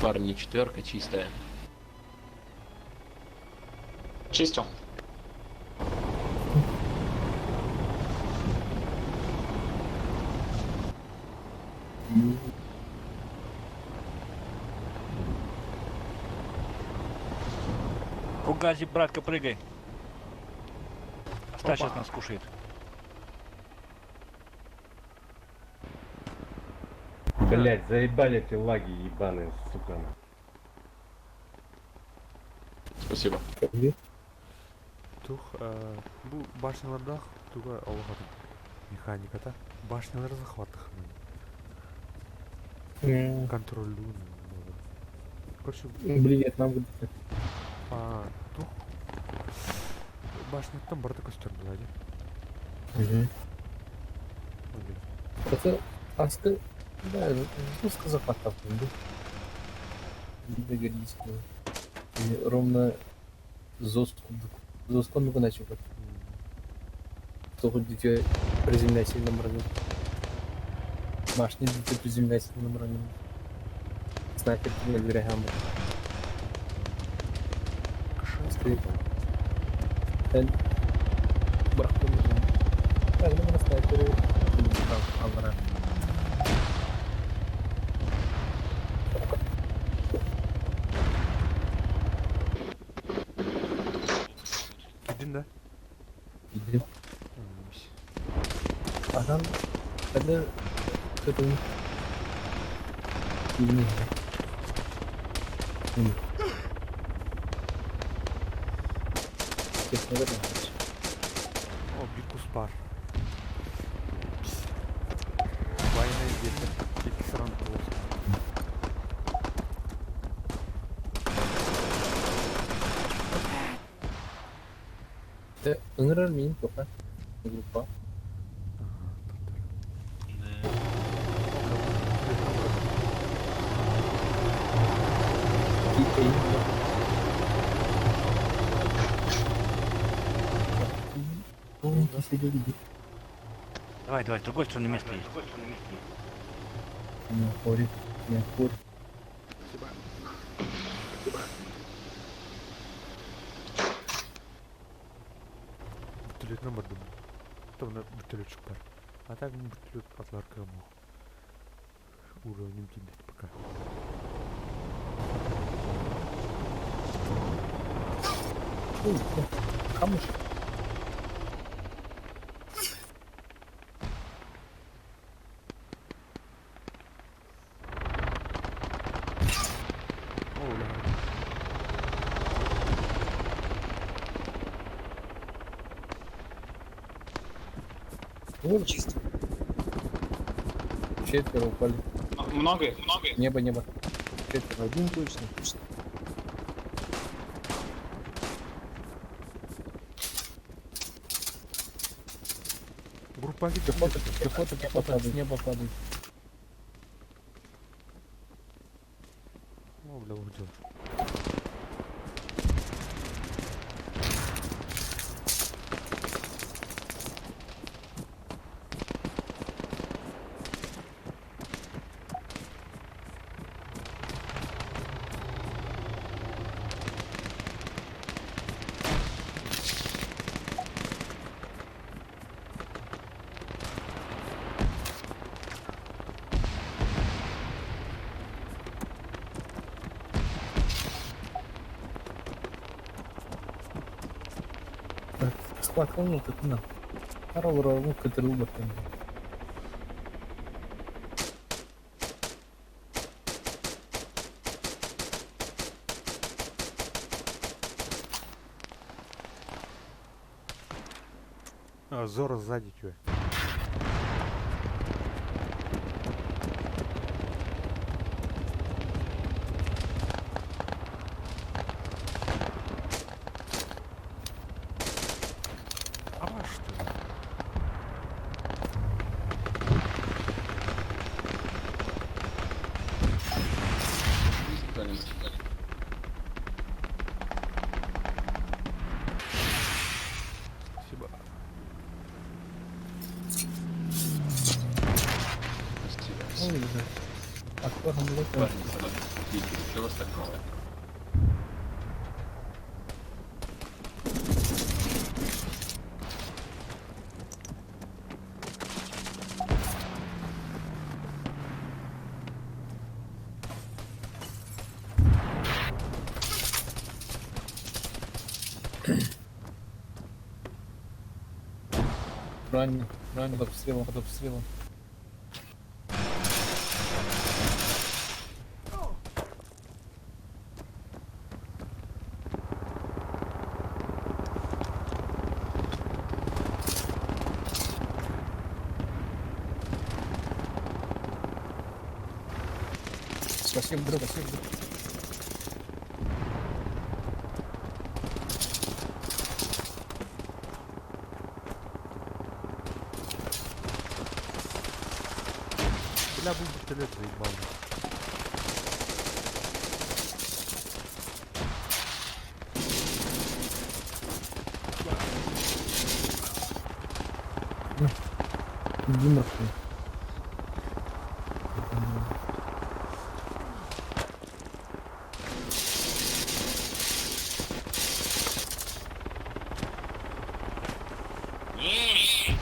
Парни, четверка чистая. Чистил. Фугази, братка, прыгай. Оставь, сейчас нас кушает. Блять, заебали эти лаги ебаные, сука. Спасибо. Тух, bu bашняларда туга алгады. Механиката. Башнялар захваттык. Контролю. Короче, Вьетнам где-то. тух. Башняттан бар такой стер болады. Это асты, да, жестко захватываем, да? Договорились. И ровно зоску много начал. Кто хоть дитё приземляйся на морозе. Машни дитё приземляйся на морозе. Снайпер не верягам. Стоит. Брахту нужен. Так, ну на снайпере. Аллара. Gidin de. Gidelim. Adam ada ketemu ini. Kes ne kadar? O bir kus var. Война где-то. Каких сран просто. Ыңырар мин тока. Группа. Давай, давай, с другой стороны место есть. Не ходит, не ходит. Bütülüğüne vurdum. Tamam, bütülüğü var. Hatta benim bütülüğü patlar kırmızı. Уровнем кидать пока. Камыш. Вот чисто. Четверо упали. Много их? Много их? Небо, небо. Четверо. Один точно. Группа Пехота с неба падает. О, бля, уйдёт. Склад волну, как на. Арал, который убор там. Зора сзади чё? А что? Спасибо. Погано летом. Парни, видите, что у вас так мало? Ранний, под обстрелом, под обстрелом. Спасибо, друг, спасибо, друг. Бля, був вертолет заїбав. Димовский. Лежи.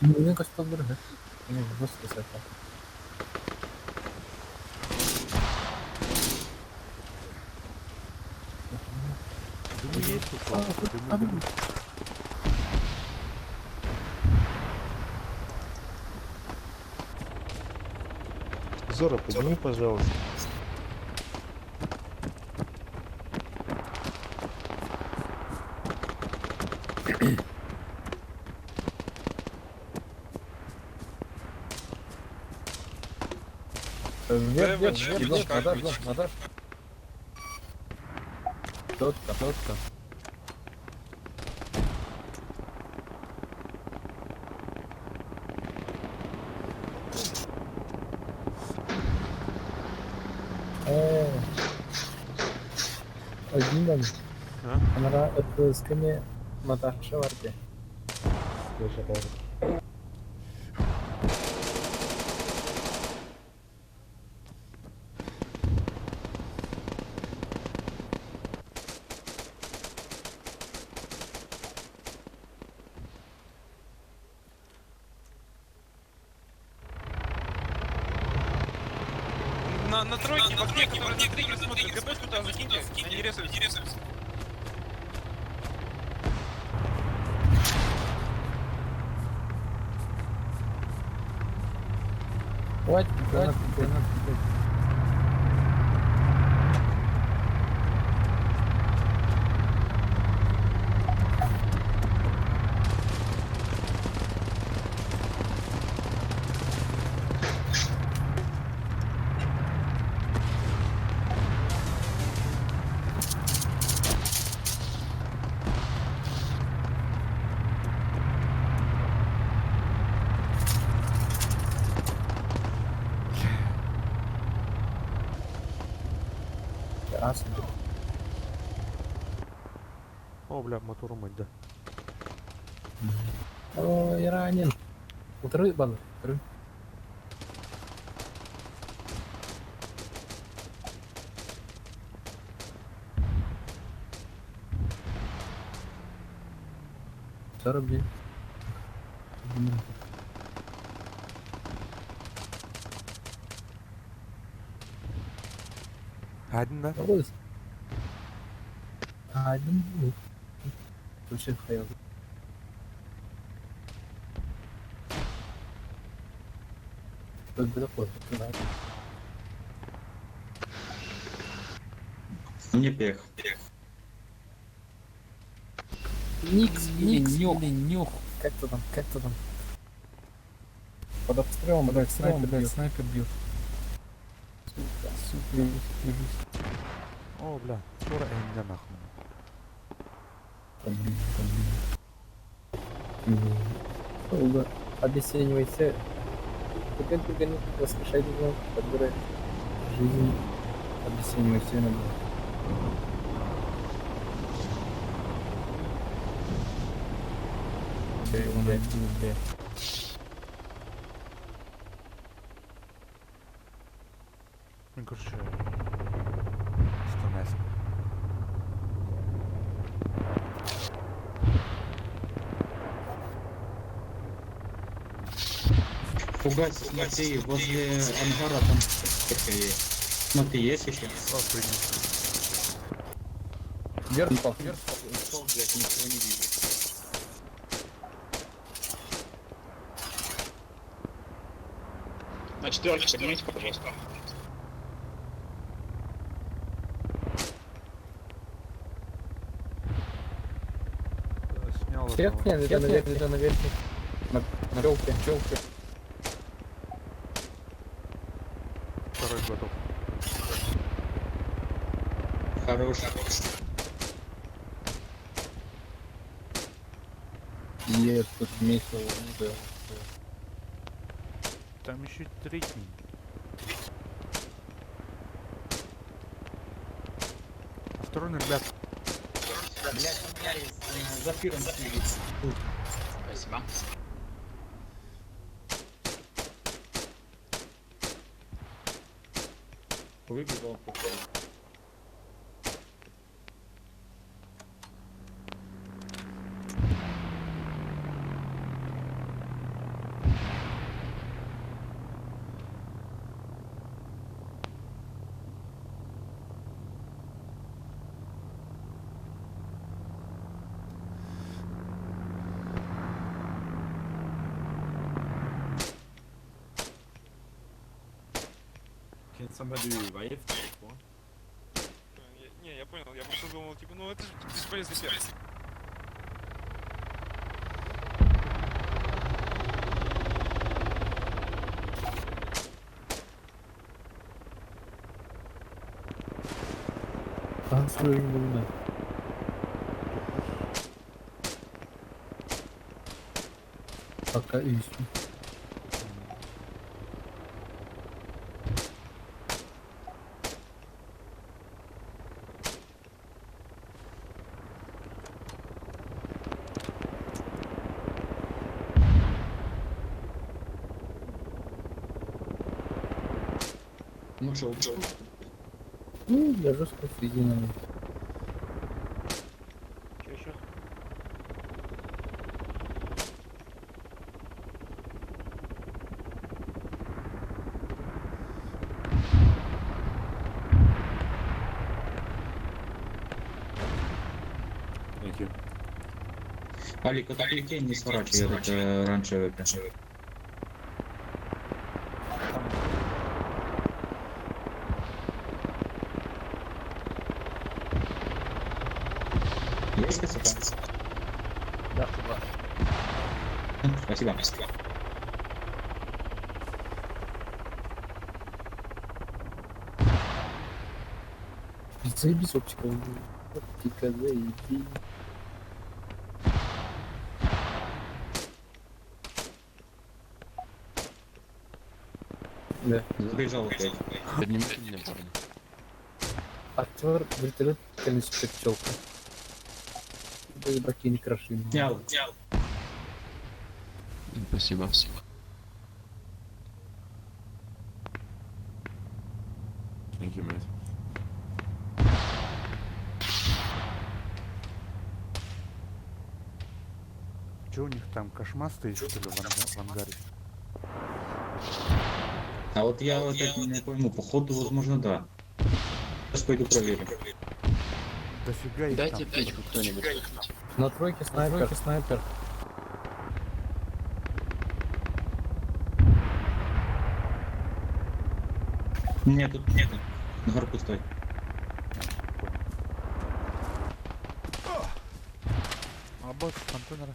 Ну, якось подберег. Ні, просто це так. Дыму есть тут? Дыму. Зора, подними, пожалуйста. Вверх, вверх, вверх, надо. Тотка. Один А? Kamera ötüskemi Natasha vardı. Слышь, это На тройке, в окне, который на триггер смотрит, ГБ туда закиньте, они резаются. Хватит. Красный. О, бля, мотор мать, да. Ой, ранен. Утры, бан. Утры. Что рублей? Один, да? Голос. Один. Вообще хотел. Что это такое? Не пех. Никс или нюх. Как то там? Под обстрелом, снайпер бьет. Сука. О, бля, скоро эння нахуй. Удар. Обесценивайся. Туган, воскрешай его, подбирай жизнь. Обесценивайся иногда. Воно йде. Він, коротше, стонець. Пугать, смотри, возле ангара там такая есть. Смотри, есть еще? О, прийняв. Вверх упал. Ушел, блядь, ничего не вижу. На четверке поднимите, пожалуйста. Снял Всех? одного. Нет, это на верхней. На челке. Второй готов. Хорош. Нет, тут вместе был. Там еще третий. Осторожно, ребят. Блядь, у меня есть зафиром сидит. Спасибо. Выбежал походу. Can somebody revive? Не, я понял, я просто думал, типа, ну это же бесполезный перс. Танцуем луна. Пока ищу. Ну что, Ну, для жесткого сведения. Че еще? Thank you. Алик, это плетень не сворачивай, это раньше это. Есть красота? Да. Спасибо. Заебись оптика. Оптика, заебись. Да. Забежал опять. Поднимите меня, парни. Актер, вертолет, конечно, пчелка. Да и браки не крошим. Снял. Спасибо. Thank you, mate. Че у них там, кошмар стоит, что ли, в ангаре? А вот я вот это не пойму, походу, возможно, да. Сейчас пойду проверю. Дофига их Дайте там. печку кто-нибудь. На тройке снайпер. Нет, тут нет. На гору пустой. А бот контейнера.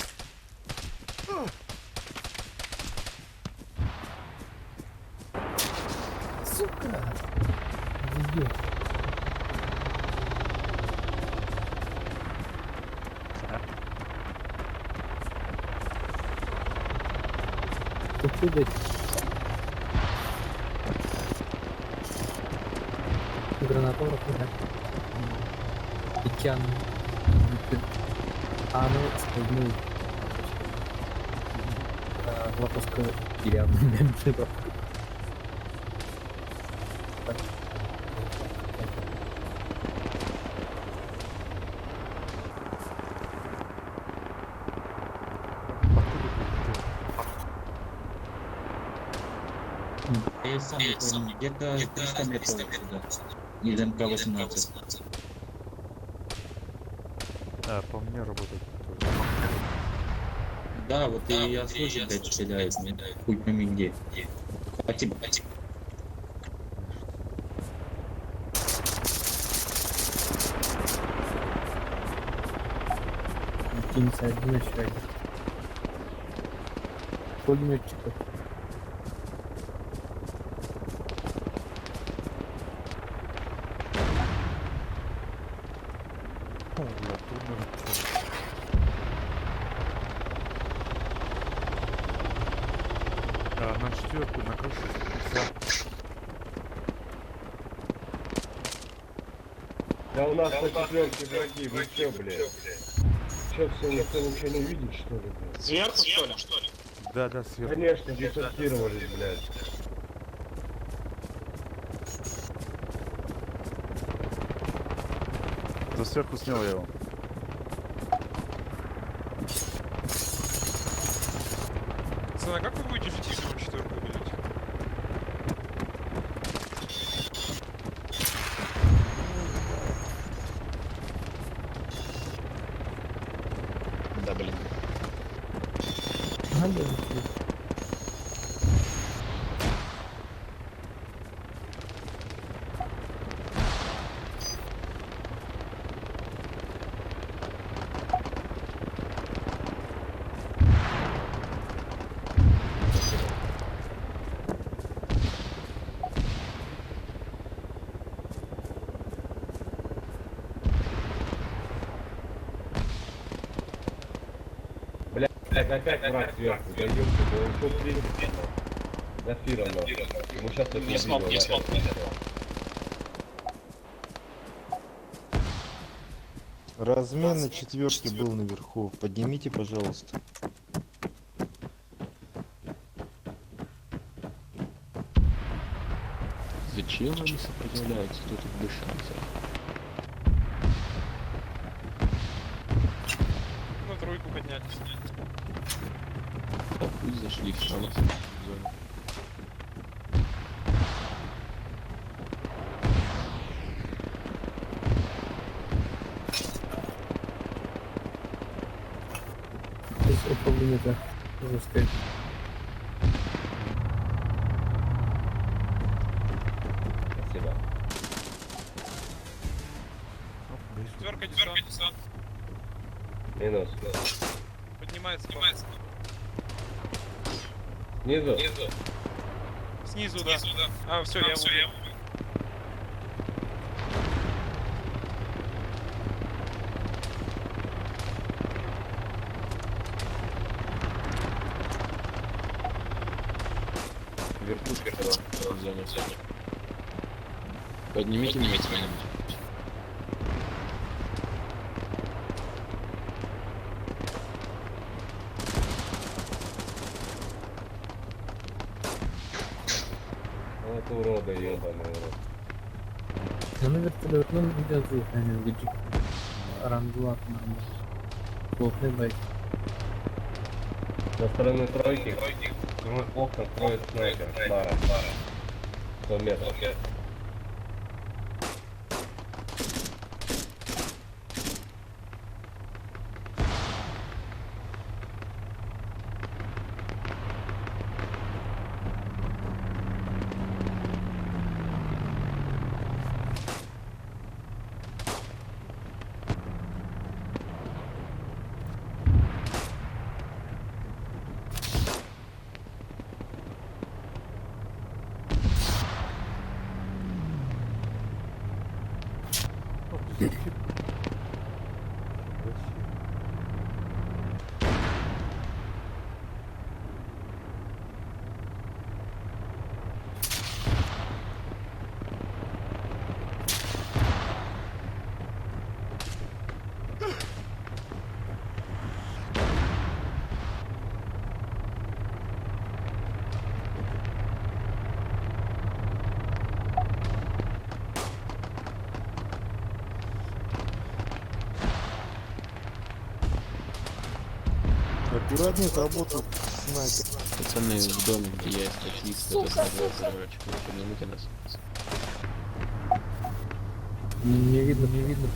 Сука! Идиот. Ты блядь? Гранатовый, да? Океан. А, ну, спрыгнул. лапуска деревянная бензина. Я сам не помню, где-то 300 метров отсюда. Из МК-18. По мне работает тоже. Да, вот и я слышу, блядь, стреляют, мне хуй пойми где. А тебе, Кинется один еще один. Пулеметчиков. О, бля, тут может всё. На четвертую на крышу. Да у нас на четверке враги, вы чё, блядь? Чё, все, никто ничего не видит, что ли, блядь? Сверху, что ли? Да, да, сверху. Конечно, десантировались, блядь. За сверху снял я его. Пацаны, а как вы будете фитильную четверку убивать? Да, блин. Надо. Блядь, опять враг сверху, да ёпта, да он что принят? Да фира, нахуй. Ну сейчас я Не смог, не смог. Размен на четверке был наверху. Поднимите, пожалуйста. Зачем они сопротивляются? Тут их без шансов. Ну, тройку поднялись. Да пусть зашли в шанс. В зону. Здесь около метра. Можно сказать. Спасибо. Четверка десант. Минус. Поднимается. Снизу? Снизу, да. А, все, я убил. Вертушка в зоне. Поднимите меня кто-нибудь. Вот урода ебаный урод. Ну, на вертолетном видеозвук, наверное, где рангулат нормально. Плохой байк. Со стороны тройки окна строит снайпер. Мара. 100 метров. Гранит работает снайпер. Пацаны в доме, где я статист, это сразу дурачку, поднимите нас. Не видно, не видно.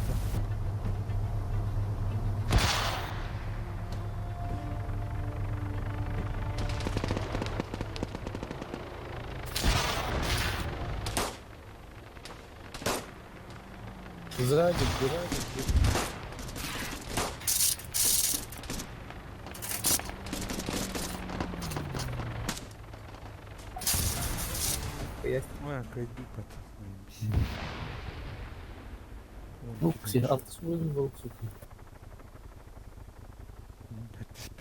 Сзади, сзади. Я Ой, кайду под ну, все, автосвозим был, сука. моим.